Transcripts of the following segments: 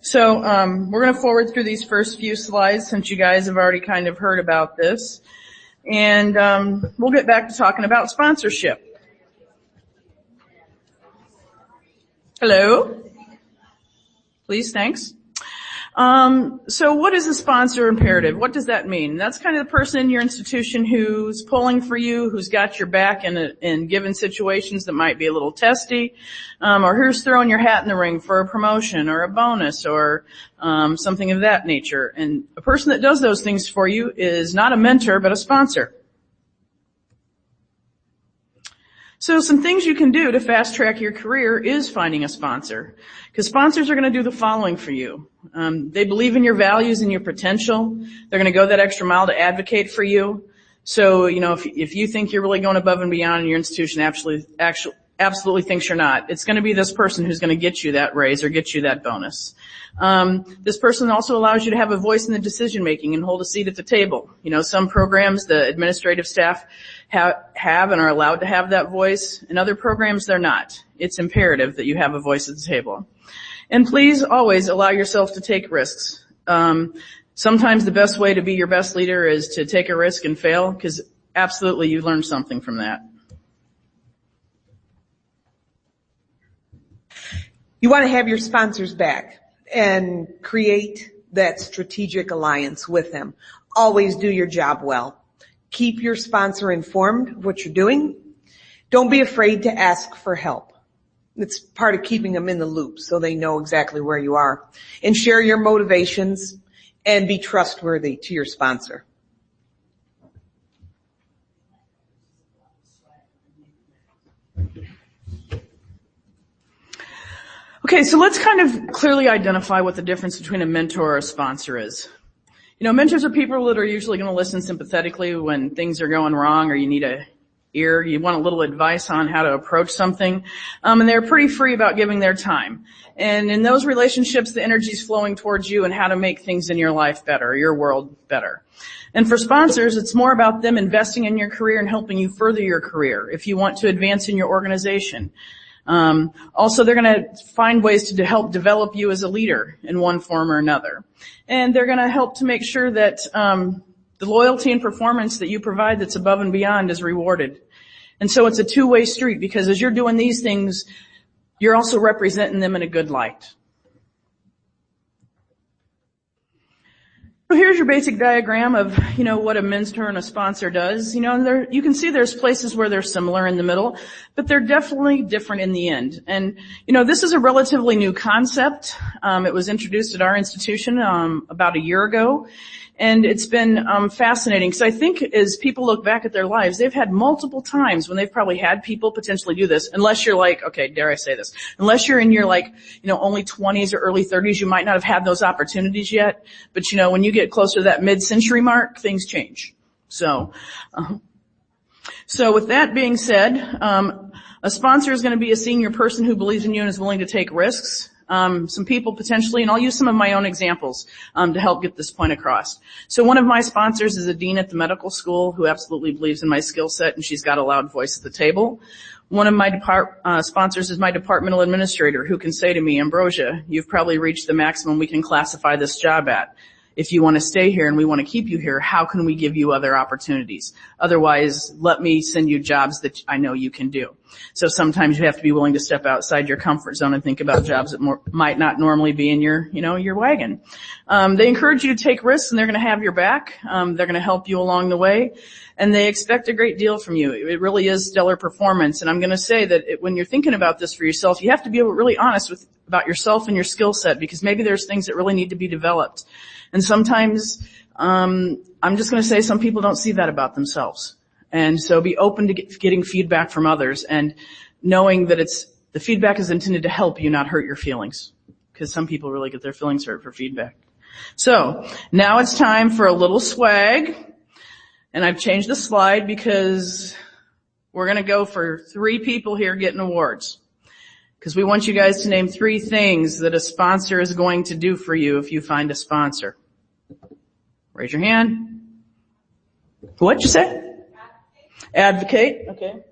So we're going to forward through these first few slides since you guys have already kind of heard about this. And we'll get back to talking about sponsorship. Hello? Please, thanks. So what is a sponsor imperative? What does that mean? That's kind of the person in your institution who's pulling for you, who's got your back in given situations that might be a little testy, or who's throwing your hat in the ring for a promotion or a bonus or something of that nature. And a person that does those things for you is not a mentor, but a sponsor. So some things you can do to fast track your career is finding a sponsor, because sponsors are going to do the following for you. They believe in your values and your potential. They're going to go that extra mile to advocate for you. So, if you think you're really going above and beyond and your institution absolutely thinks you're not, it's going to be this person who's going to get you that raise or get you that bonus. This person also allows you to have a voice in the decision making and hold a seat at the table. Some programs, the administrative staff have and are allowed to have that voice. In other programs, they're not. It's imperative that you have a voice at the table. And please always allow yourself to take risks. Sometimes the best way to be your best leader is to take a risk and fail, because absolutely you learn something from that. You want to have your sponsors back and create that strategic alliance with them. Always do your job well. Keep your sponsor informed of what you're doing. Don't be afraid to ask for help. It's part of keeping them in the loop so they know exactly where you are. And share your motivations and be trustworthy to your sponsor. Okay, so let's kind of clearly identify what the difference between a mentor or a sponsor is. Mentors are people that are usually going to listen sympathetically when things are going wrong or you need you want a little advice on how to approach something. And they're pretty free about giving their time. And in those relationships, the energy is flowing towards you and how to make things in your life better, your world better. And for sponsors, it's more about them investing in your career and helping you further your career if you want to advance in your organization. Also, they're going to find ways to help develop you as a leader in one form or another. And they're going to help to make sure that the loyalty and performance that you provide that's above and beyond is rewarded. And so it's a two-way street, because as you're doing these things, you're also representing them in a good light. So here's your basic diagram of, what a mentor and a sponsor does. You can see there's places where they're similar in the middle, but they're definitely different in the end. And, this is a relatively new concept. It was introduced at our institution, about a year ago. And it's been fascinating, because I think as people look back at their lives, they've had multiple times when they've probably had people potentially do this, unless you're dare I say this, unless you're in your only 20s or early 30s, you might not have had those opportunities yet. But when you get closer to that mid-century mark, things change. So with that being said, a sponsor is going to be a senior person who believes in you and is willing to take risks. Some people potentially, and I'll use some of my own examples to help get this point across. So one of my sponsors is a dean at the medical school who absolutely believes in my skill set, and she's got a loud voice at the table. One of my sponsors is my departmental administrator, who can say to me, Ambrosia, you've probably reached the maximum we can classify this job at. If you want to stay here and we want to keep you here, how can we give you other opportunities? Otherwise, let me send you jobs that I know you can do. So sometimes you have to be willing to step outside your comfort zone and think about jobs that might not normally be in your wagon. They encourage you to take risks, and they're going to have your back. They're going to help you along the way, and they expect a great deal from you. It really is stellar performance. And I'm going to say that when you're thinking about this for yourself, you have to be really honest about yourself and your skill set, because maybe there's things that really need to be developed. And sometimes, I'm just going to say some people don't see that about themselves. And so be open to getting feedback from others, and knowing that the feedback is intended to help you, not hurt your feelings, because some people really get their feelings hurt for feedback. So now it's time for a little swag. And I've changed the slide because we're going to go for 3 people here getting awards, because we want you guys to name 3 things that a sponsor is going to do for you if you find a sponsor. Raise your hand. What'd you say? Advocate. Okay.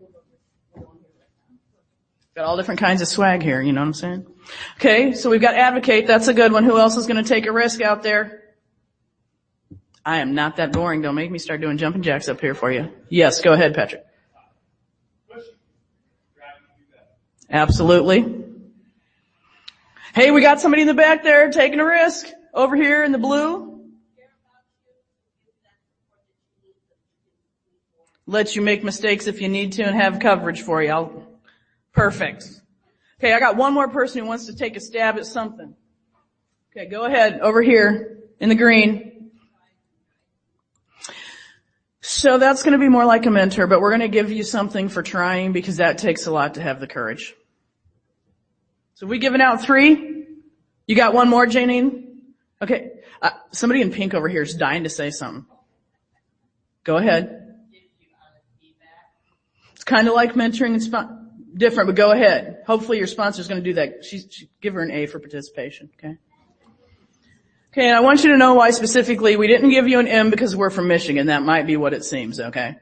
Got all different kinds of swag here, you know what I'm saying? Okay, so we've got advocate. That's a good one. Who else is going to take a risk out there? I am not that boring. Don't make me start doing jumping jacks up here for you. Yes, go ahead, Patrick. Absolutely. Hey, we got somebody in the back there taking a risk. Over here in the blue. Let you make mistakes if you need to and have coverage for you. Perfect. Okay, I got one more person who wants to take a stab at something. Okay, go ahead. Over here in the green. So that's going to be more like a mentor, but we're going to give you something for trying because that takes a lot to have the courage. So we giving out 3? You got one more, Janine? Okay. Somebody in pink over here is dying to say something. Go ahead. It's kind of like mentoring and different, but go ahead. Hopefully your sponsor's going to do that. Give her an A for participation, okay? Okay, and I want you to know why specifically we didn't give you an M because we're from Michigan. That might be what it seems, okay?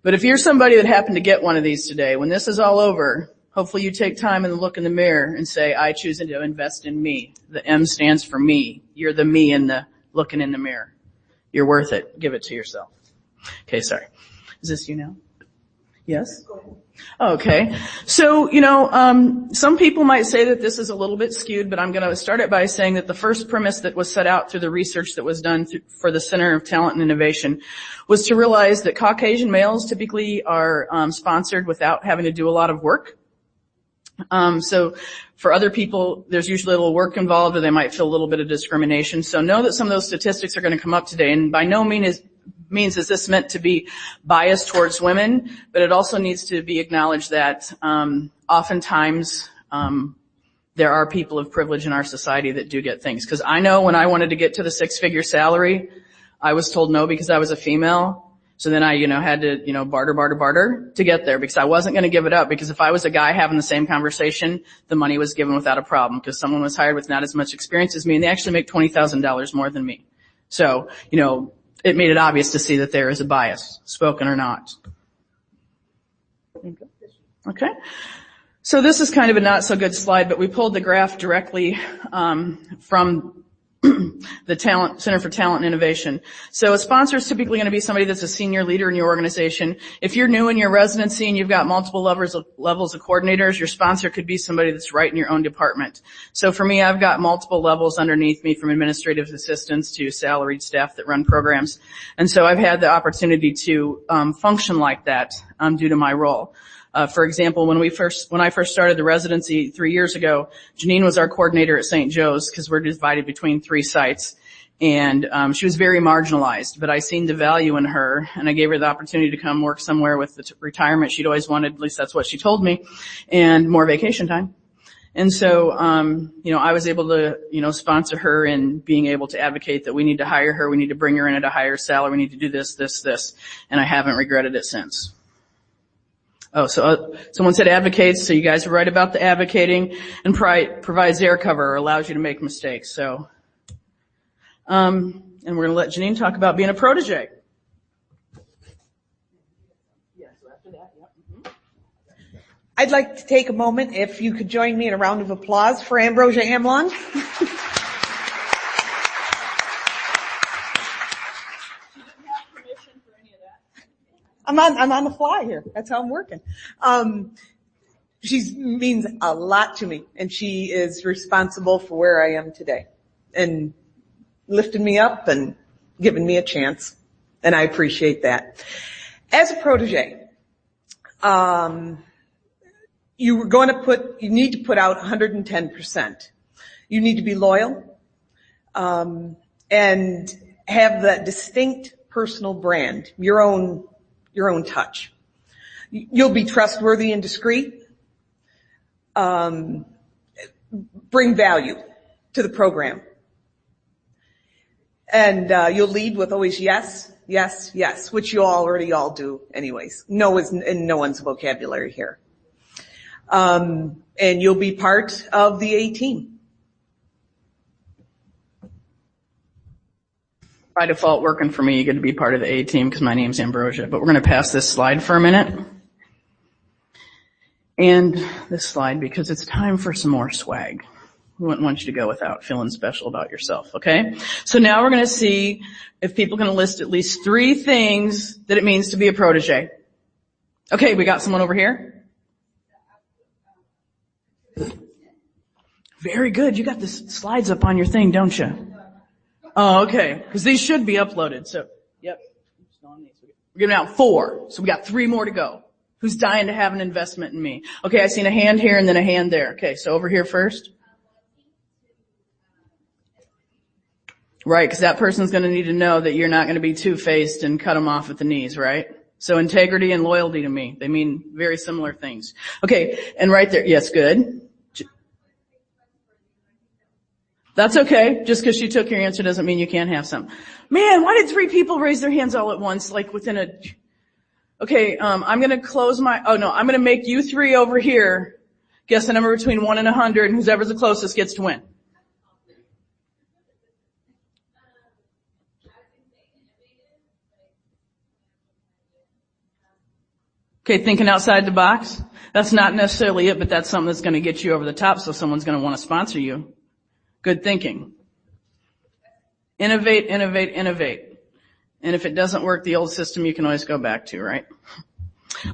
But if you're somebody that happened to get one of these today, when this is all over, hopefully you take time and look in the mirror and say, I choose to invest in me. The M stands for me. You're the me in the looking in the mirror. You're worth it. Give it to yourself. Okay, sorry. Is this you now? Yes? Okay. So, some people might say that this is a little bit skewed, but I'm going to start it by saying that the first premise that was set out through the research that was done for the Center of Talent and Innovation was to realize that Caucasian males typically are sponsored without having to do a lot of work. So for other people, there's usually a little work involved or they might feel a little bit of discrimination. So know that some of those statistics are going to come up today, and by no means is this meant to be biased towards women, but it also needs to be acknowledged that oftentimes there are people of privilege in our society that do get things. Because I know when I wanted to get to the 6-figure salary, I was told no because I was a female. So then I, had to, barter to get there because I wasn't going to give it up, because if I was a guy having the same conversation, the money was given without a problem because someone was hired with not as much experience as me and they actually make $20,000 more than me. So, it made it obvious to see that there is a bias, spoken or not. Okay. So this is kind of a not so good slide, but we pulled the graph directly from the Center for Talent and Innovation. So a sponsor is typically going to be somebody that's a senior leader in your organization. If you're new in your residency and you've got multiple levels of coordinators, your sponsor could be somebody that's right in your own department. So for me, I've got multiple levels underneath me, from administrative assistants to salaried staff that run programs. And so I've had the opportunity to function like that due to my role. For example, when I first started the residency 3 years ago, Janine was our coordinator at St. Joe's because we're divided between 3 sites. And she was very marginalized, but I seen the value in her, and I gave her the opportunity to come work somewhere with the retirement she'd always wanted, at least that's what she told me, and more vacation time. And so, I was able to, sponsor her in being able to advocate that we need to hire her, we need to bring her in at a higher salary, we need to do this, and I haven't regretted it since. Oh, so someone said advocates, so you guys are right about the advocating, and provides air cover or allows you to make mistakes. So, and we're going to let Janine talk about being a protege. Yeah, so after that, yeah. I'd like to take a moment, if you could join me in a round of applause for Ambrosia Amlon. I'm on the fly here. That's how I'm working. She means a lot to me, and she is responsible for where I am today and lifted me up and given me a chance, and I appreciate that. As a protege, you need to put out 110%. You need to be loyal, and have that distinct personal brand, your own touch. You'll be trustworthy and discreet. Bring value to the program. And you'll lead with always yes, yes, yes, which you already all do anyways. No is in no one's vocabulary here. And you'll be part of the A team. By default, working for me, you get to be part of the A team because my name's Ambrosia. But we're going to pass this slide for a minute. And this slide, because it's time for some more swag. We wouldn't want you to go without feeling special about yourself, okay? So now we're going to see if people can list at least 3 things that it means to be a protege. Okay, we got someone over here. Very good. You got the slides up on your thing, don't you? Oh, okay. Because these should be uploaded. So, yep. We're giving out 4. So we got 3 more to go. Who's dying to have an investment in me? Okay, I seen a hand here and then a hand there. Okay, so over here first. Right, because that person's going to need to know that you're not going to be two-faced and cut them off at the knees, right? So integrity and loyalty to me, they mean very similar things. Okay, and right there, yes, good. That's okay. Just because she took your answer doesn't mean you can't have some. Man, why did 3 people raise their hands all at once, like within a... Okay, I'm going to close my... Oh, no, I'm going to make you 3 over here guess a number between 1 and 100, and whoever's the closest gets to win. Okay, thinking outside the box. That's not necessarily it, but that's something that's going to get you over the top, so someone's going to want to sponsor you. Good thinking. Innovate, innovate, innovate. And if it doesn't work, the old system you can always go back to, right?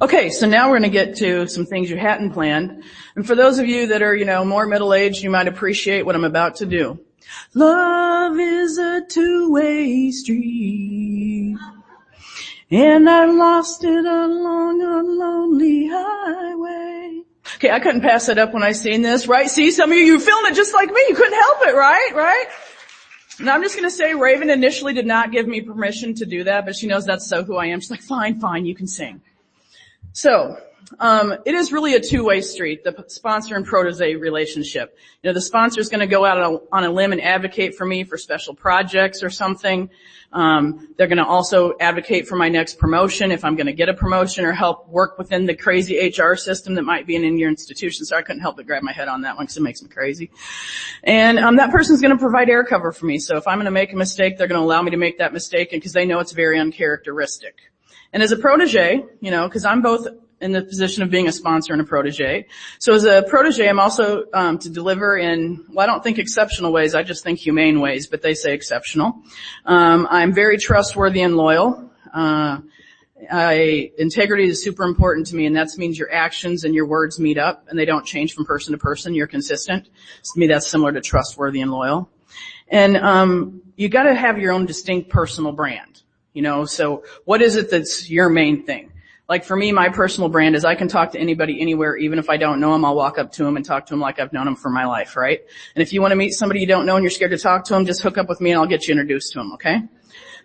Okay, so now we're going to get to some things you hadn't planned. And for those of you that are, more middle-aged, you might appreciate what I'm about to do. Love is a two-way street. And I lost it along a lonely highway. Okay, I couldn't pass it up when I seen this, right? See, some of you feeling it just like me. You couldn't help it, right? Right? And I'm just going to say Raven initially did not give me permission to do that, but she knows that's so who I am. She's like, fine, you can sing. So, it is really a two-way street, the sponsor and protege relationship. The sponsor's going to go out on a limb and advocate for me for special projects or something. They're going to also advocate for my next promotion if I'm going to get a promotion or help work within the crazy HR system that might be in your institution. So I couldn't help but grab my head on that one because it makes me crazy. And that person's going to provide air cover for me. So if I'm going to make a mistake, they're going to allow me to make that mistake because they know it's very uncharacteristic. And as a protege, because I'm both in the position of being a sponsor and a protege. So as a protege, I'm also to deliver in, I don't think exceptional ways, I just think humane ways, but they say exceptional. I'm very trustworthy and loyal. Integrity is super important to me, and that means your actions and your words meet up, and they don't change from person to person. You're consistent. So to me, that's similar to trustworthy and loyal. And you got to have your own distinct personal brand. So what is it that's your main thing? Like for me, my personal brand is I can talk to anybody anywhere, even if I don't know them, I'll walk up to them and talk to them like I've known them for my life, right? And if you want to meet somebody you don't know and you're scared to talk to them, just hook up with me and I'll get you introduced to them, okay?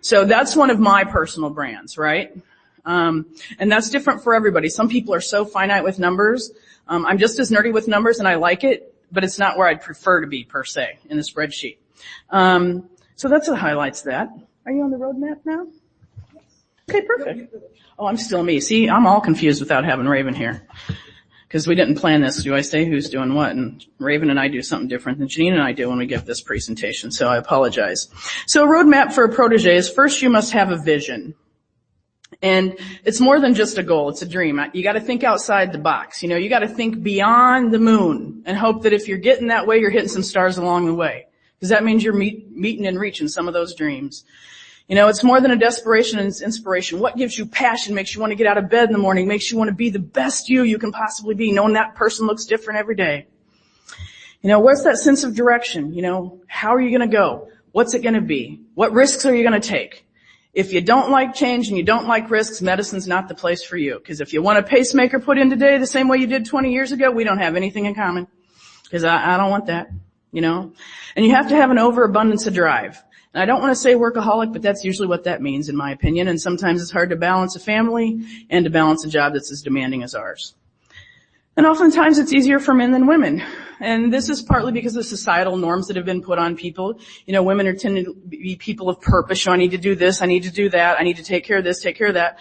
So that's one of my personal brands, right? And that's different for everybody. Some people are so finite with numbers. I'm just as nerdy with numbers and I like it, but it's not where I'd prefer to be per se in the spreadsheet. So that's the highlights of that. Are you on the roadmap now? Okay, perfect. Oh, I'm still me. See, I'm all confused without having Raven here. Because we didn't plan this. Do I say who's doing what? And Raven and I do something different than Janine and I do when we give this presentation, so I apologize. So a roadmap for a protege is first you must have a vision. And it's more than just a goal, it's a dream. You gotta think outside the box. You gotta think beyond the moon and hope that if you're getting that way, you're hitting some stars along the way. Because that means you're meeting and reaching some of those dreams. It's more than a desperation and it's inspiration. What gives you passion, makes you want to get out of bed in the morning, makes you want to be the best you can possibly be, knowing that person looks different every day. Where's that sense of direction? How are you going to go? What's it going to be? What risks are you going to take? If you don't like change and you don't like risks, medicine's not the place for you. Because if you want a pacemaker put in today the same way you did 20 years ago, we don't have anything in common. Because I don't want that, And you have to have an overabundance of drive. And I don't want to say workaholic, but that's usually what that means in my opinion. And sometimes it's hard to balance a family and to balance a job that's as demanding as ours. And oftentimes it's easier for men than women. And this is partly because of societal norms that have been put on people. Women are tending to be people of purpose. I need to do this, I need to do that, I need to take care of this, take care of that.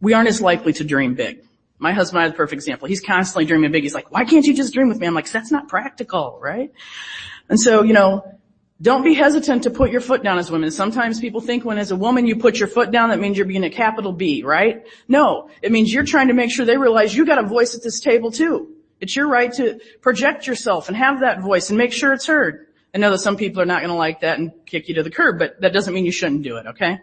We aren't as likely to dream big. My husband is the perfect example. He's constantly dreaming big. He's like, why can't you just dream with me? I'm like, that's not practical, right? And so, Don't be hesitant to put your foot down as women. Sometimes people think when as a woman you put your foot down, that means you're being a capital B, right? No, it means you're trying to make sure they realize you got a voice at this table too. It's your right to project yourself and have that voice and make sure it's heard. I know that some people are not going to like that and kick you to the curb, but that doesn't mean you shouldn't do it, okay?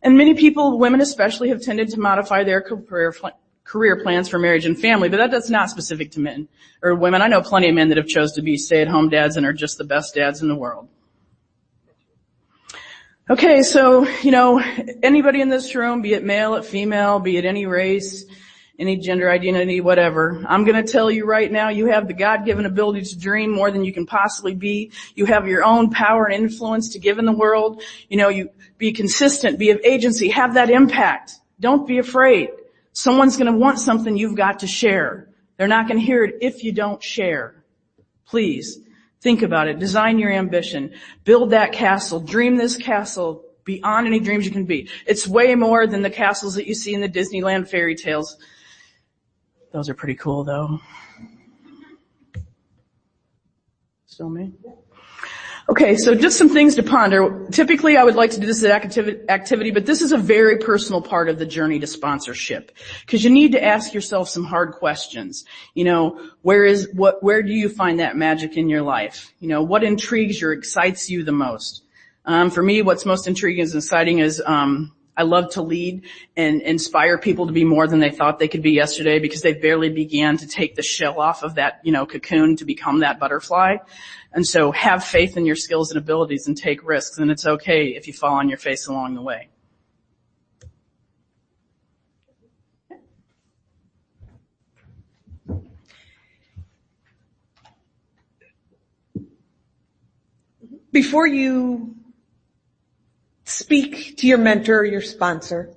And many people, women especially, have tended to modify their career plans for marriage and family, but that's not specific to men or women. I know plenty of men that have chose to be stay-at-home dads and are just the best dads in the world. Okay, so, anybody in this room, be it male or female, be it any race, any gender identity, whatever, I'm going to tell you right now, you have the God-given ability to dream more than you can possibly be. You have your own power and influence to give in the world. You be consistent, be of agency, have that impact. Don't be afraid. Someone's going to want something you've got to share. They're not going to hear it if you don't share. Please, think about it. Design your ambition. Build that castle. Dream this castle beyond any dreams you can be. It's way more than the castles that you see in the Disneyland fairy tales. Those are pretty cool, though. Still me? Okay, so just some things to ponder. Typically, I would like to do this as activity, but this is a very personal part of the journey to sponsorship, because you need to ask yourself some hard questions. Where do you find that magic in your life? What intrigues or excites you the most? For me, what's most intriguing and exciting is I love to lead and inspire people to be more than they thought they could be yesterday, because they barely began to take the shell off of that, cocoon to become that butterfly. And so have faith in your skills and abilities and take risks, and it's okay if you fall on your face along the way. Before you speak to your mentor or your sponsor,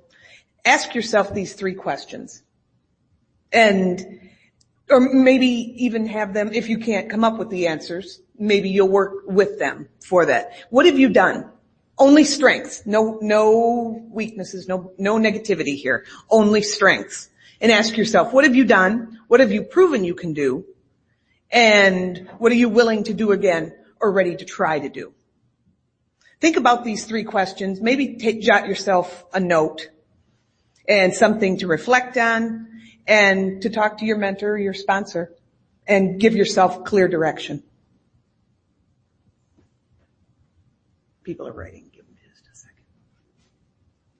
ask yourself these 3 questions. Or maybe even have them, if you can't come up with the answers, maybe you'll work with them for that. What have you done? Only strengths. No weaknesses, no negativity here. Only strengths. And ask yourself, what have you done? What have you proven you can do? And what are you willing to do again or ready to try to do? Think about these 3 questions. Maybe jot yourself a note and something to reflect on and to talk to your mentor or your sponsor and give yourself clear direction. People are writing. Give them just a second.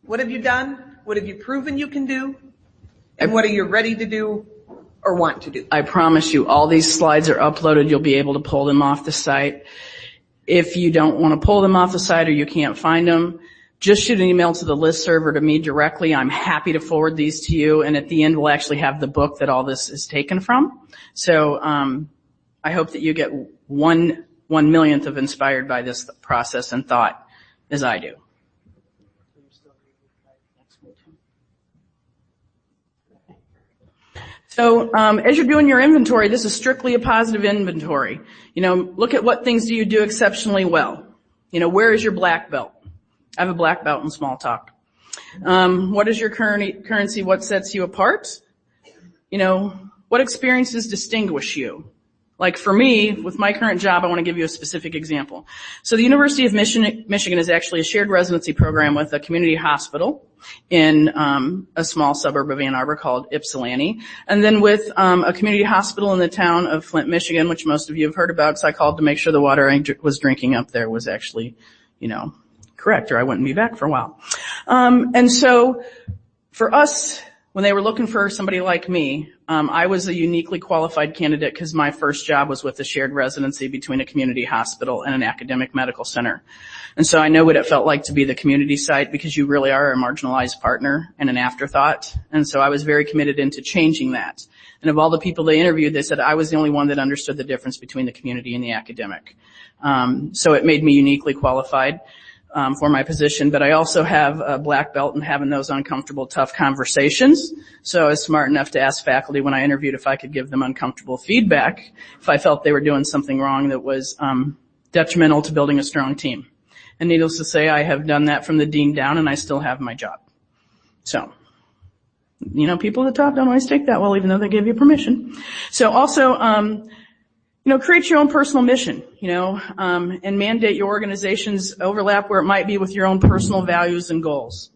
What have you done? What have you proven you can do? And what are you ready to do or want to do? I promise you, all these slides are uploaded. You'll be able to pull them off the site. If you don't want to pull them off the site or you can't find them, just shoot an email to the listserv or to me directly. I'm happy to forward these to you. And at the end, we'll actually have the book that all this is taken from. So I hope that you get 1/1,000,000th of inspired by this process and thought as I do. So as you're doing your inventory, this is strictly a positive inventory. Look at what things do you do exceptionally well. Where is your black belt? I have a black belt in small talk. What is your currency? What sets you apart? What experiences distinguish you? Like for me, with my current job, I want to give you a specific example. So the University of Michigan is actually a shared residency program with a community hospital in a small suburb of Ann Arbor called Ypsilanti, and then with a community hospital in the town of Flint, Michigan, which most of you have heard about because I called to make sure the water I was drinking up there was actually, correct, or I wouldn't be back for a while. And so for us, when they were looking for somebody like me, I was a uniquely qualified candidate because my first job was with a shared residency between a community hospital and an academic medical center. And so I know what it felt like to be the community site because you really are a marginalized partner and an afterthought. And so I was very committed into changing that. And of all the people they interviewed, they said I was the only one that understood the difference between the community and the academic. So it made me uniquely qualified for my position, but I also have a black belt in having those uncomfortable, tough conversations. So I was smart enough to ask faculty when I interviewed if I could give them uncomfortable feedback if I felt they were doing something wrong that was detrimental to building a strong team. And needless to say, I have done that from the dean down, and I still have my job. So, people at the top don't always take that well, even though they give you permission. So also, Create your own personal mission, and mandate your organization's overlap where it might be with your own personal values and goals.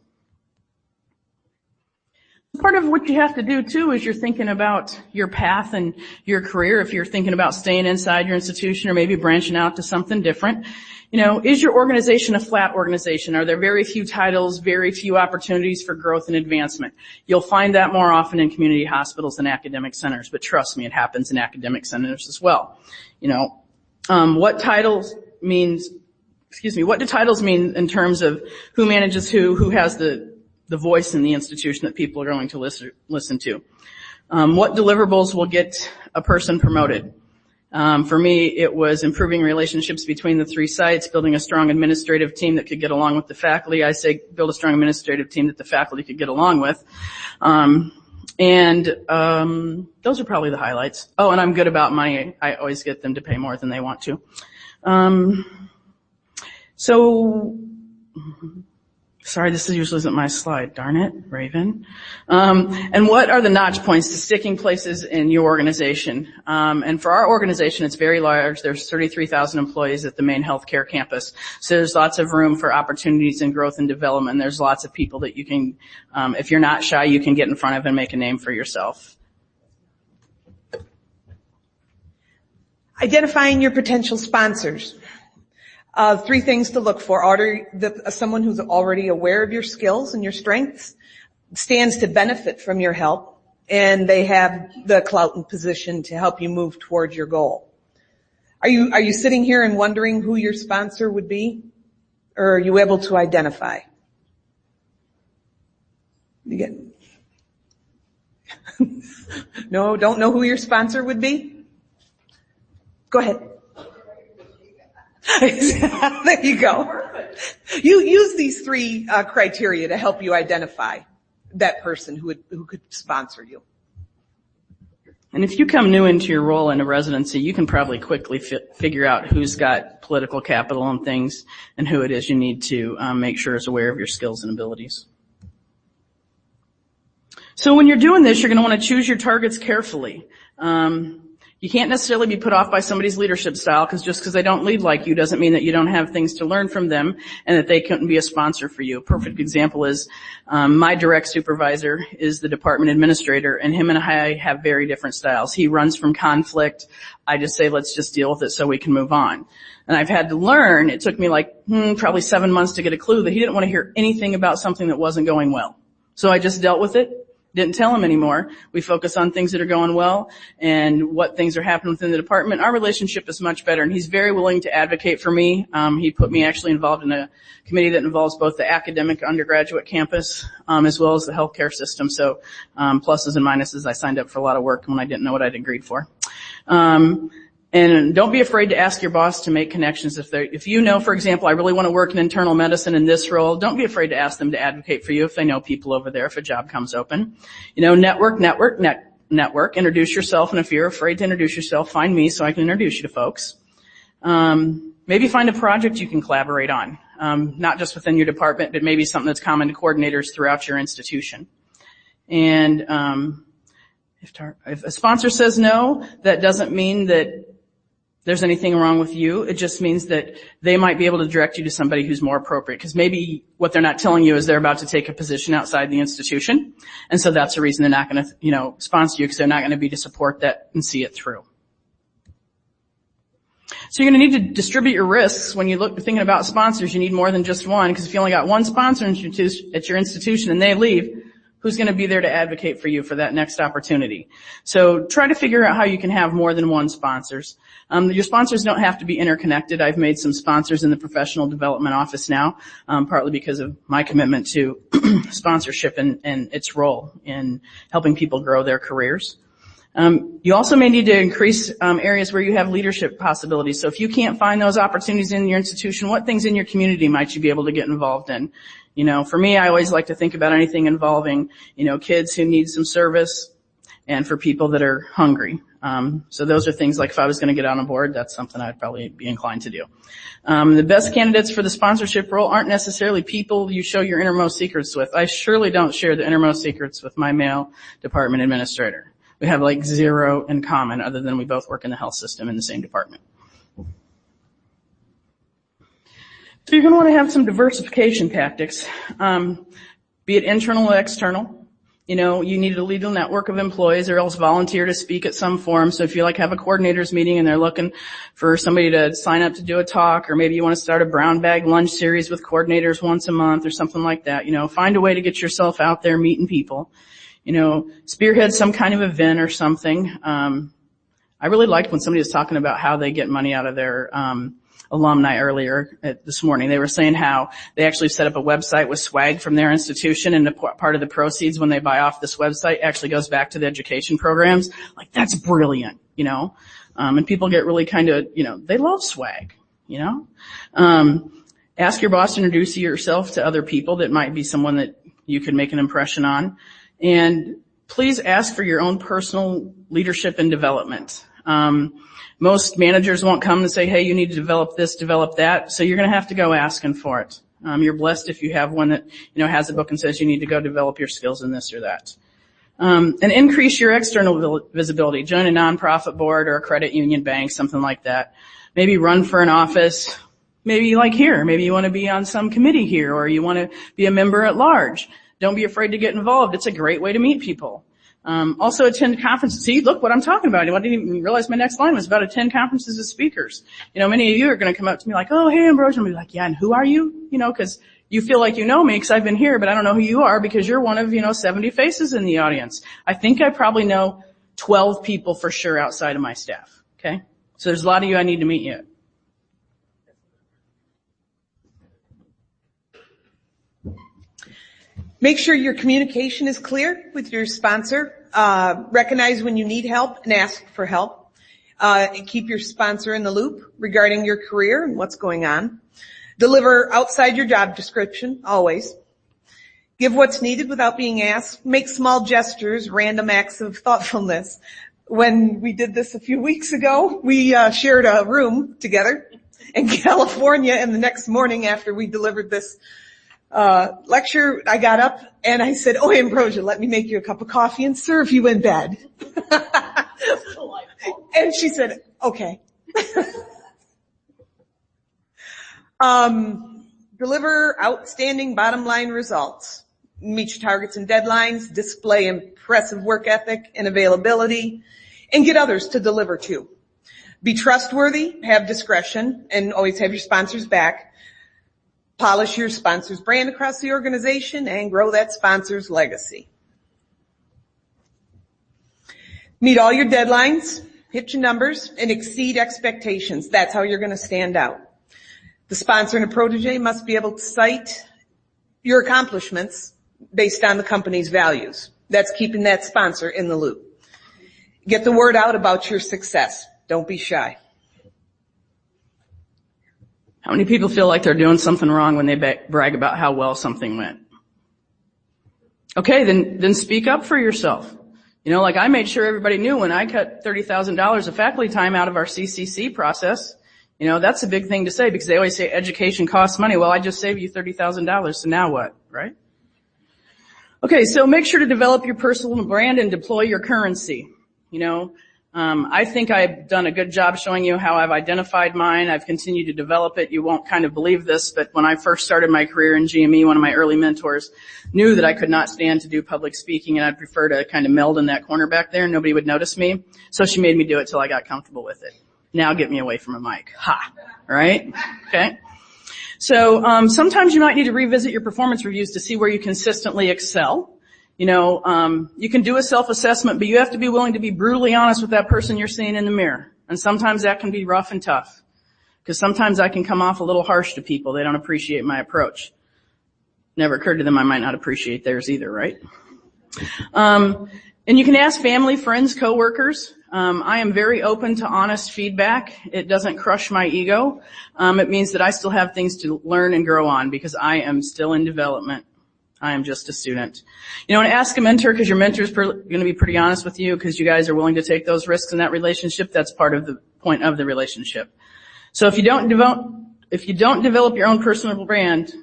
Part of what you have to do, too, is you're thinking about your path and your career. If you're thinking about staying inside your institution or maybe branching out to something different, is your organization a flat organization? Are there very few titles, very few opportunities for growth and advancement? You'll find that more often in community hospitals and academic centers, but trust me, it happens in academic centers as well. What do titles mean in terms of who manages who has the voice in the institution that people are going to listen to? What deliverables will get a person promoted? For me, it was improving relationships between the 3 sites, building a strong administrative team that could get along with the faculty. I say build a strong administrative team that the faculty could get along with. Those are probably the highlights. Oh, and I'm good about money. I always get them to pay more than they want to. Sorry, this usually isn't my slide. Darn it, Raven. And what are the notch points to sticking places in your organization? And for our organization, it's very large. There's 33,000 employees at the main healthcare campus. So there's lots of room for opportunities and growth and development. There's lots of people that you can, if you're not shy, you can get in front of and make a name for yourself. Identifying your potential sponsors. 3 things to look for. Someone who's already aware of your skills and your strengths, stands to benefit from your help, and they have the clout and position to help you move towards your goal. Are you sitting here and wondering who your sponsor would be? Or are you able to identify? No, don't know who your sponsor would be? Go ahead. There you go. You use these 3 criteria to help you identify that person who could sponsor you. And if you come new into your role in a residency, you can probably quickly figure out who's got political capital and things and who it is you need to make sure is aware of your skills and abilities. So when you're doing this, you're going to want to choose your targets carefully. You can't necessarily be put off by somebody's leadership style, because just because they don't lead like you doesn't mean that you don't have things to learn from them and that they couldn't be a sponsor for you. A perfect example is my direct supervisor is the department administrator, and him and I have very different styles. He runs from conflict. I just say, let's just deal with it so we can move on. And I've had to learn, it took me probably 7 months to get a clue that he didn't want to hear anything about something that wasn't going well. So I just dealt with it. Didn't tell him anymore. We focus on things that are going well and what things are happening within the department. Our relationship is much better, and he's very willing to advocate for me. He put me actually involved in a committee that involves both the academic undergraduate campus as well as the healthcare system. So pluses and minuses. I signed up for a lot of work when I didn't know what I'd agreed for. And don't be afraid to ask your boss to make connections. If you know, for example, I really want to work in internal medicine in this role, don't be afraid to ask them to advocate for you if they know people over there, if a job comes open. Network, introduce yourself, and if you're afraid to introduce yourself, find me so I can introduce you to folks. Maybe find a project you can collaborate on, not just within your department, but maybe something that's common to coordinators throughout your institution. And if a sponsor says no, that doesn't mean that there's anything wrong with you. It just means that they might be able to direct you to somebody who's more appropriate, because maybe what they're not telling you is they're about to take a position outside the institution, and so that's the reason they're not going to, sponsor you, because they're not going to be to support that and see it through. So you're going to need to distribute your risks. When you thinking about sponsors, you need more than just one, because if you only got one sponsor at your institution and they leave, who's going to be there to advocate for you for that next opportunity? So try to figure out how you can have more than one sponsors. Your sponsors don't have to be interconnected. I've made some sponsors in the professional development office now, partly because of my commitment to sponsorship and its role in helping people grow their careers. You also may need to increase areas where you have leadership possibilities. So if you can't find those opportunities in your institution, what things in your community might you be able to get involved in? For me, I always like to think about anything involving, kids who need some service and for people that are hungry. So those are things like if I was going to get on a board, that's something I'd probably be inclined to do. The best candidates for the sponsorship role aren't necessarily people you show your innermost secrets with. I surely don't share the innermost secrets with my male department administrator. We have like zero in common other than we both work in the health system in the same department. So you're going to want to have some diversification tactics, be it internal or external. You know, you need to lead a network of employees or else volunteer to speak at some forum. So if you like have a coordinators meeting and they're looking for somebody to sign up to do a talk, or maybe you want to start a brown bag lunch series with coordinators once a month or something like that, you know, find a way to get yourself out there meeting people. You know, spearhead some kind of event or something. I really liked when somebody was talking about how they get money out of their alumni earlier this morning. They were saying how they actually set up a website with swag from their institution, and the part of the proceeds when they buy off this website actually goes back to the education programs. Like, that's brilliant, you know. And people get really kind of, you know, they love swag, you know. Ask your boss to introduce yourself to other people that might be someone that you could make an impression on. And please ask for your own personal leadership and development. Most managers won't come and say, hey, you need to develop this, develop that. So you're going to have to go asking for it. You're blessed if you have one that, you know, has a book and says you need to go develop your skills in this or that. And increase your external visibility. Join a nonprofit board or a credit union bank, something like that. Maybe run for an office. Maybe like here. Maybe you want to be on some committee here, or you want to be a member at large. Don't be afraid to get involved. It's a great way to meet people. Also attend conferences. See, look what I'm talking about. I didn't even realize my next line was about attend conferences as speakers. You know, many of you are going to come up to me like, oh, hey, Ambrosia. And I'll be like, yeah, and who are you? You know, because you feel like you know me because I've been here, but I don't know who you are because you're one of, you know, 70 faces in the audience. I think I probably know 12 people for sure outside of my staff. Okay? So there's a lot of you I need to meet yet. Make sure your communication is clear with your sponsor. Recognize when you need help and ask for help. And keep your sponsor in the loop regarding your career and what's going on. Deliver outside your job description, always. Give what's needed without being asked. Make small gestures, random acts of thoughtfulness. When we did this a few weeks ago, we shared a room together in California, and the next morning after we delivered this lecture, I got up and I said, oh, Ambrosia, let me make you a cup of coffee and serve you in bed. And she said, okay. Deliver outstanding bottom line results. Meet your targets and deadlines, display impressive work ethic and availability, and get others to deliver too. Be trustworthy, have discretion, and always have your sponsors back. Polish your sponsor's brand across the organization and grow that sponsor's legacy. Meet all your deadlines, hit your numbers, and exceed expectations. That's how you're going to stand out. The sponsor and a protege must be able to cite your accomplishments based on the company's values. That's keeping that sponsor in the loop. Get the word out about your success. Don't be shy. How many people feel like they're doing something wrong when they brag about how well something went? Okay, then speak up for yourself. You know, like I made sure everybody knew when I cut $30,000 of faculty time out of our CCC process. You know, that's a big thing to say because they always say education costs money. Well, I just saved you $30,000, so now what, right? Okay, so make sure to develop your personal brand and deploy your currency. You know, I think I've done a good job showing you how I've identified mine. I've continued to develop it. You won't kind of believe this, but when I first started my career in GME, one of my early mentors knew that I could not stand to do public speaking and I'd prefer to kind of meld in that corner back there and nobody would notice me. So she made me do it till I got comfortable with it. Now get me away from a mic. Ha! Right? Okay. So sometimes you might need to revisit your performance reviews to see where you consistently excel. You know, you can do a self-assessment, but you have to be willing to be brutally honest with that person you're seeing in the mirror. And sometimes that can be rough and tough. Because sometimes I can come off a little harsh to people. They don't appreciate my approach. Never occurred to them I might not appreciate theirs either, right? And you can ask family, friends, coworkers. I am very open to honest feedback. It doesn't crush my ego. It means that I still have things to learn and grow on because I am still in development. I am just a student. You know, and ask a mentor because your mentor is going to be pretty honest with you because you guys are willing to take those risks in that relationship. That's part of the point of the relationship. So if you don't develop your own personal brand,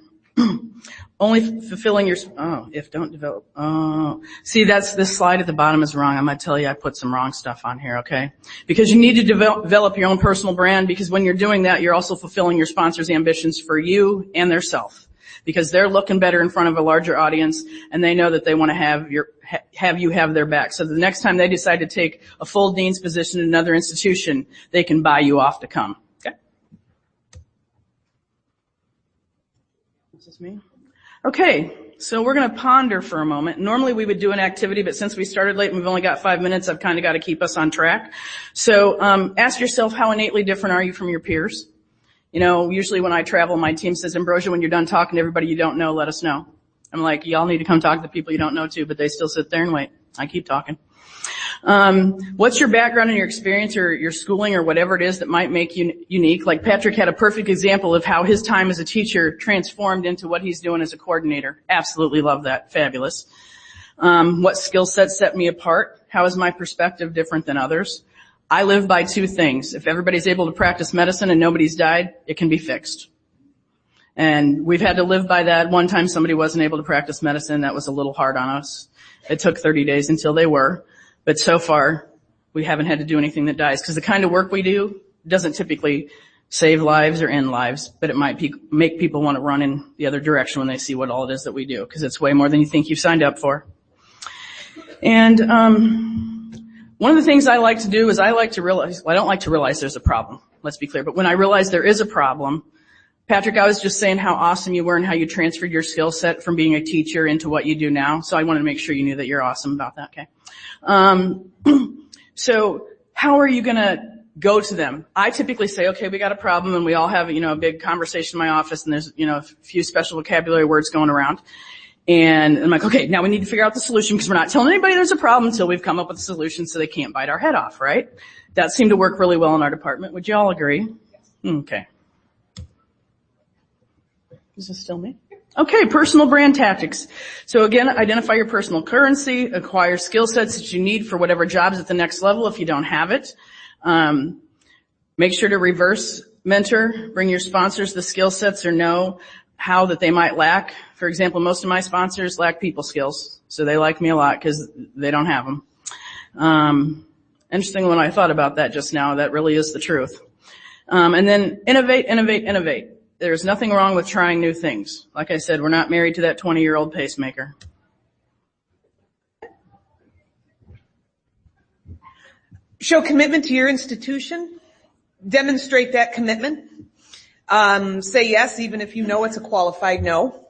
Only fulfilling your, see, this slide at the bottom is wrong. I'm going to tell you I put some wrong stuff on here, okay? Because you need to develop your own personal brand, because when you're doing that, you're also fulfilling your sponsor's ambitions for you and their self. Because they're looking better in front of a larger audience, and they know that they want to have you have their back. So the next time they decide to take a full dean's position in another institution, they can buy you off to come. Okay? This is me. Okay, so we're going to ponder for a moment. Normally we would do an activity, but since we started late and we've only got 5 minutes, I've kind of got to keep us on track. So ask yourself, how innately different are you from your peers? You know, usually when I travel, my team says, Ambrosia, when you're done talking to everybody you don't know, let us know. I'm like, y'all need to come talk to the people you don't know too, but they still sit there and wait. I keep talking. What's your background and your experience or your schooling or whatever it is that might make you unique? Like Patrick had a perfect example of how his time as a teacher transformed into what he's doing as a coordinator. Absolutely love that. Fabulous. What skill sets set me apart? How is my perspective different than others? I live by two things. If everybody's able to practice medicine and nobody's died, it can be fixed. And we've had to live by that. One time somebody wasn't able to practice medicine. That was a little hard on us. It took 30 days until they were. But so far, we haven't had to do anything that dies, because the kind of work we do doesn't typically save lives or end lives, but it might make people want to run in the other direction when they see what all it is that we do, because it's way more than you think you've signed up for. And one of the things I like to do is I don't like to realize there's a problem, let's be clear, but when I realize there is a problem, Patrick, I was just saying how awesome you were and how you transferred your skill set from being a teacher into what you do now, so I wanted to make sure you knew that you're awesome about that, okay? So how are you going to go to them? I typically say, okay, we got a problem, and we all have, a big conversation in my office, and there's, a few special vocabulary words going around. And I'm like, okay, now we need to figure out the solution, because we're not telling anybody there's a problem until we've come up with a solution so they can't bite our head off, right? That seemed to work really well in our department. Would you all agree? Okay. Is this still me? Okay, personal brand tactics. So again, identify your personal currency, acquire skill sets that you need for whatever job's at the next level if you don't have it. Make sure to reverse mentor, bring your sponsors the skill sets or know how that they might lack. For example, most of my sponsors lack people skills, so they like me a lot because they don't have them. Interesting when I thought about that just now, that really is the truth. And then innovate. There's nothing wrong with trying new things. Like I said, we're not married to that 20-year-old pacemaker. Show commitment to your institution. Demonstrate that commitment. Say yes, even if you know it's a qualified no.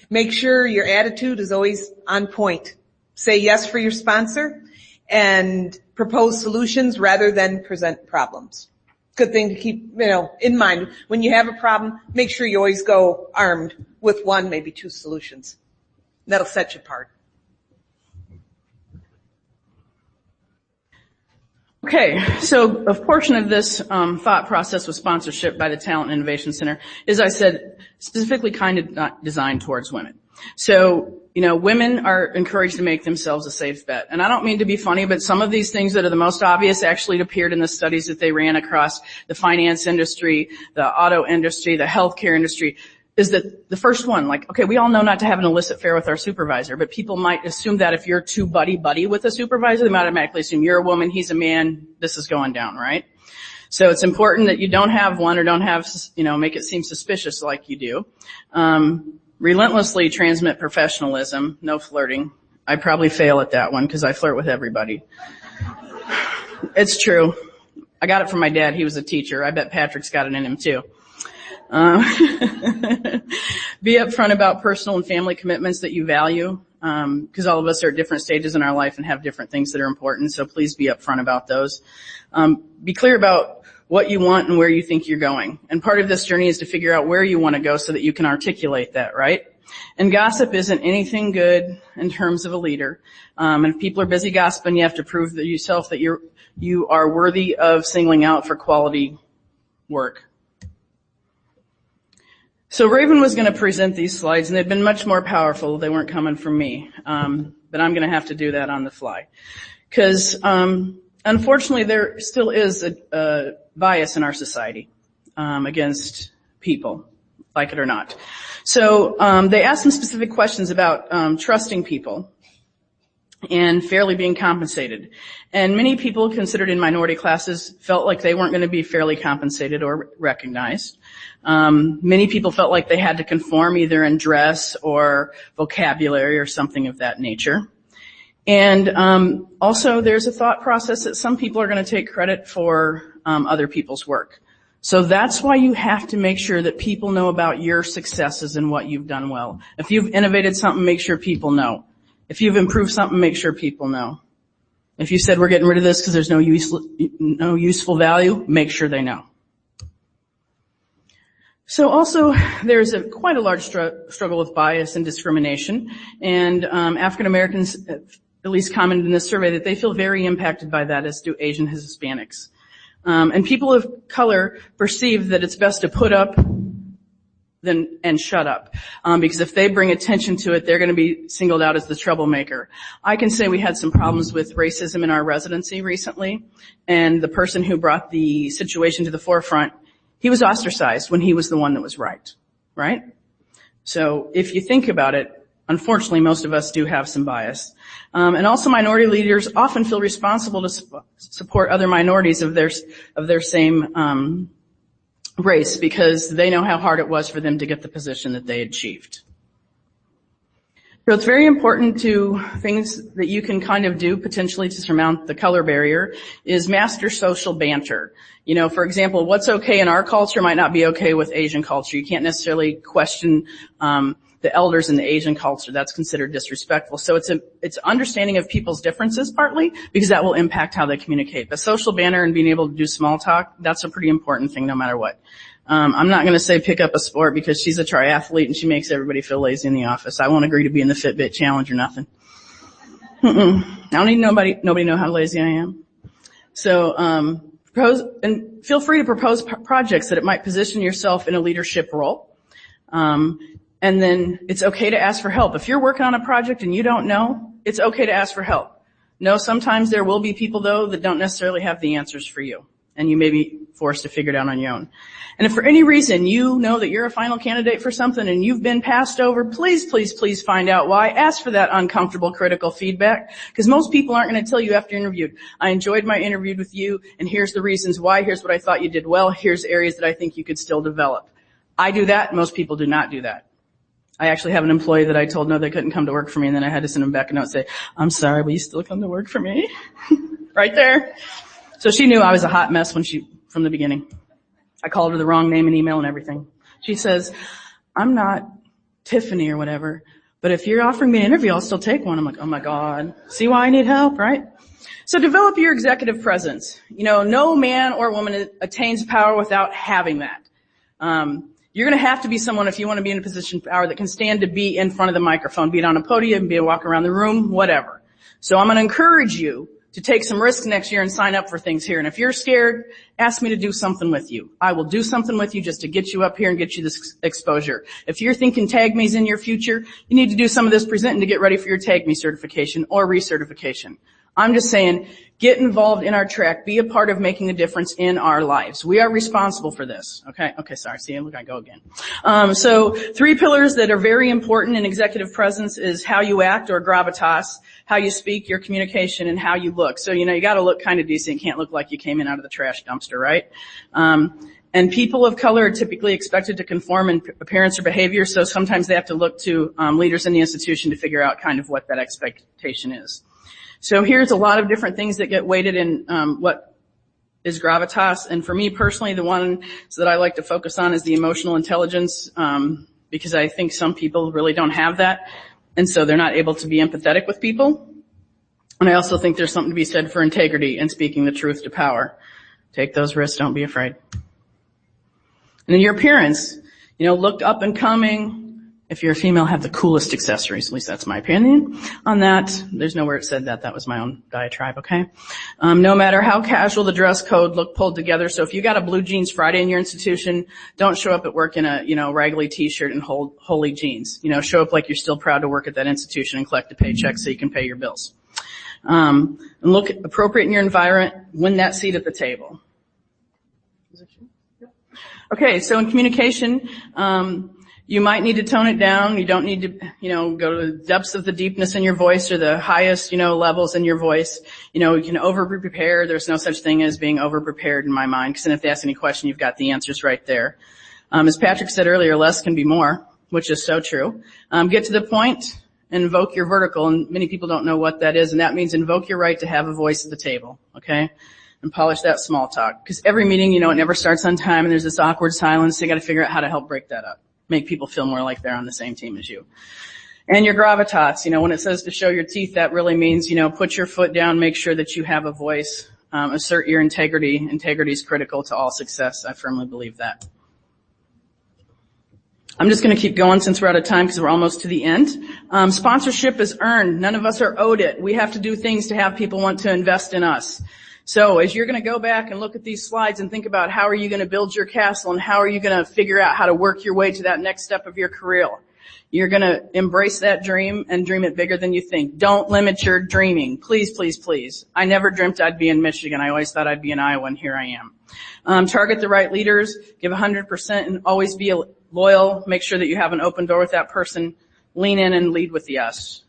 Make sure your attitude is always on point. Say yes for your sponsor and propose solutions rather than present problems. Good thing to keep, in mind. When you have a problem, make sure you always go armed with one, maybe two solutions. That'll set you apart. Okay, so a portion of this thought process with sponsorship by the Talent and Innovation Center is, I said, specifically kind of designed towards women. So, women are encouraged to make themselves a safe bet. And I don't mean to be funny, but some of these things that are the most obvious actually appeared in the studies that they ran across the finance industry, the auto industry, the healthcare industry, is that the first one, like, okay, we all know not to have an illicit affair with our supervisor, but people might assume that if you're too buddy-buddy with a supervisor, they might automatically assume you're a woman, he's a man, this is going down, right? So it's important that you don't have one or don't have, make it seem suspicious like you do. Relentlessly transmit professionalism, no flirting. I probably fail at that one because I flirt with everybody. It's true. I got it from my dad. He was a teacher. I bet Patrick's got it in him too. Be upfront about personal and family commitments that you value, because all of us are at different stages in our life and have different things that are important, so please be upfront about those. Be clear about what you want and where you think you're going. And part of this journey is to figure out where you want to go so that you can articulate that, right? And gossip isn't anything good in terms of a leader. And if people are busy gossiping, you have to prove to yourself that you are worthy of singling out for quality work. So Raven was going to present these slides, and they'd been much more powerful. They weren't coming from me. But I'm going to have to do that on the fly. Because unfortunately, there still is a bias in our society against people, like it or not. So they asked some specific questions about trusting people and fairly being compensated. And many people considered in minority classes felt like they weren't going to be fairly compensated or recognized. Many people felt like they had to conform either in dress or vocabulary or something of that nature. And also there's a thought process that some people are going to take credit for other people's work. So that's why you have to make sure that people know about your successes and what you've done well. If you've innovated something, make sure people know. If you've improved something, make sure people know. If you said we're getting rid of this because there's no useful value, make sure they know. So also, there's quite a large struggle with bias and discrimination, and African Americans at least commented in this survey that they feel very impacted by that, as do Asian Hispanics. And people of color perceive that it's best to put up and shut up, because if they bring attention to it, they're going to be singled out as the troublemaker. I can say we had some problems with racism in our residency recently, and the person who brought the situation to the forefront, he was ostracized when he was the one that was right? So if you think about it, unfortunately, most of us do have some bias. And also minority leaders often feel responsible to support other minorities of their same race because they know how hard it was for them to get the position that they achieved. So it's very important to things that you can kind of do potentially to surmount the color barrier is master social banter. You know, for example, what's okay in our culture might not be okay with Asian culture. You can't necessarily question the elders in the Asian culture. That's considered disrespectful. So it's understanding of people's differences partly because that will impact how they communicate. But social banter and being able to do small talk, that's a pretty important thing no matter what. I'm not going to say pick up a sport because she's a triathlete and she makes everybody feel lazy in the office. I won't agree to be in the Fitbit challenge or nothing. I don't need nobody know how lazy I am. So, propose and feel free to propose projects that it might position yourself in a leadership role. And then it's okay to ask for help. If you're working on a project and you don't know, it's okay to ask for help. No, sometimes there will be people though that don't necessarily have the answers for you, and you may be forced to figure it out on your own. And if for any reason you know that you're a final candidate for something and you've been passed over, please, please, please find out why. Ask for that uncomfortable, critical feedback, because most people aren't going to tell you after you're interviewed, I enjoyed my interview with you, and here's the reasons why, here's what I thought you did well, here's areas that I think you could still develop. I do that, most people do not do that. I actually have an employee that I told no they couldn't come to work for me, and then I had to send them back a note and say, I'm sorry, will you still come to work for me? Right there. So she knew I was a hot mess from the beginning. I called her the wrong name and email and everything. She says, I'm not Tiffany or whatever, but if you're offering me an interview, I'll still take one. I'm like, oh my God. See why I need help, right? So develop your executive presence. You know, no man or woman attains power without having that. You're going to have to be someone, if you want to be in a position of power, that can stand to be in front of the microphone, be it on a podium, be it walk around the room, whatever. So I'm going to encourage you to take some risks next year and sign up for things here. And if you're scared, ask me to do something with you. I will do something with you just to get you up here and get you this exposure. If you're thinking Tag Me's in your future, you need to do some of this presenting to get ready for your Tag Me certification or recertification. I'm just saying, get involved in our track. Be a part of making a difference in our lives. We are responsible for this. Okay, sorry. See, look, I go again. So 3 pillars that are very important in executive presence is how you act, or gravitas, how you speak, your communication, and how you look. So, you got to look kind of decent. You can't look like you came in out of the trash dumpster, right? And people of color are typically expected to conform in appearance or behavior, so sometimes they have to look to leaders in the institution to figure out kind of what that expectation is. So here's a lot of different things that get weighted in what is gravitas. And for me personally, the one that I like to focus on is the emotional intelligence, because I think some people really don't have that, and so they're not able to be empathetic with people. And I also think there's something to be said for integrity and speaking the truth to power. Take those risks, don't be afraid. And then your appearance, look up and coming. If you're a female, have the coolest accessories. At least that's my opinion on that. There's nowhere it said that. That was my own diatribe, okay? No matter how casual the dress code, look pulled together. So if you got a blue jeans Friday in your institution, don't show up at work in a, raggedy t-shirt and holey jeans. Show up like you're still proud to work at that institution and collect a paycheck so you can pay your bills. And look appropriate in your environment. Win that seat at the table. Okay, so in communication, You might need to tone it down. You don't need to, go to the depths of the deepness in your voice or the highest, levels in your voice. You can over-prepare. There's no such thing as being over-prepared in my mind, because then if they ask any question, you've got the answers right there. As Patrick said earlier, less can be more, which is so true. Get to the point and invoke your vertical, and many people don't know what that is, and that means invoke your right to have a voice at the table, okay? And polish that small talk. Because every meeting, it never starts on time, and there's this awkward silence. So you got to figure out how to help break that up. Make people feel more like they're on the same team as you. And your gravitas, when it says to show your teeth, that really means, put your foot down, make sure that you have a voice, assert your integrity. Integrity is critical to all success. I firmly believe that. I'm just going to keep going since we're out of time because we're almost to the end. Sponsorship is earned. None of us are owed it. We have to do things to have people want to invest in us. So as you're going to go back and look at these slides and think about how are you going to build your castle and how are you going to figure out how to work your way to that next step of your career, you're going to embrace that dream and dream it bigger than you think. Don't limit your dreaming. Please, please, please. I never dreamt I'd be in Michigan. I always thought I'd be in Iowa, and here I am. Target the right leaders. Give 100% and always be loyal. Make sure that you have an open door with that person. Lean in and lead with yes.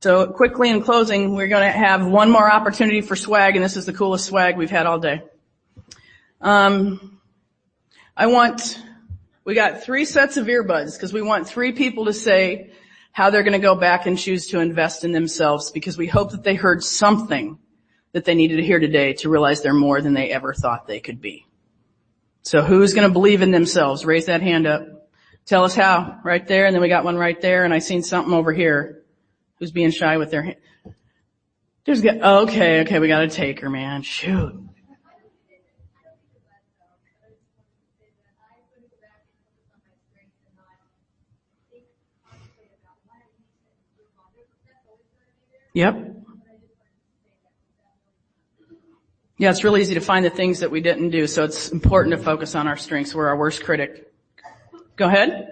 So quickly in closing, we're going to have one more opportunity for swag, and this is the coolest swag we've had all day. We got 3 sets of earbuds because we want 3 people to say how they're going to go back and choose to invest in themselves, because we hope that they heard something that they needed to hear today to realize they're more than they ever thought they could be. So who's going to believe in themselves? Raise that hand up. Tell us how. Right there, and then we got one right there, and I seen something over here. Who's being shy with their hand? Okay, we got a taker, man. Shoot. Yep. Yeah, it's really easy to find the things that we didn't do, so it's important to focus on our strengths. We're our worst critic. Go ahead.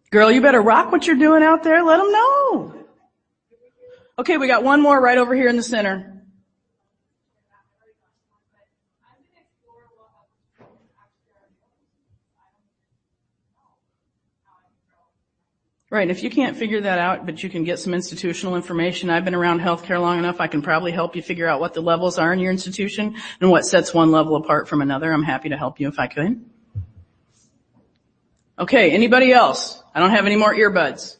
Girl, you better rock what you're doing out there. Let them know. Okay, we got one more right over here in the center. Right, and if you can't figure that out, but you can get some institutional information, I've been around healthcare long enough, I can probably help you figure out what the levels are in your institution and what sets one level apart from another. I'm happy to help you if I could. Okay, anybody else? I don't have any more earbuds.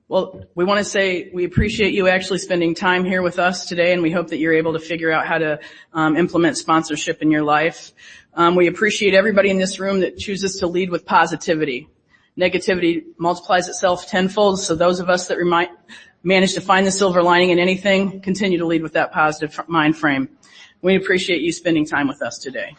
Well, we want to say we appreciate you actually spending time here with us today, and we hope that you're able to figure out how to implement sponsorship in your life. We appreciate everybody in this room that chooses to lead with positivity. Negativity multiplies itself tenfold, so those of us that manage to find the silver lining in anything, continue to lead with that positive mind frame. We appreciate you spending time with us today.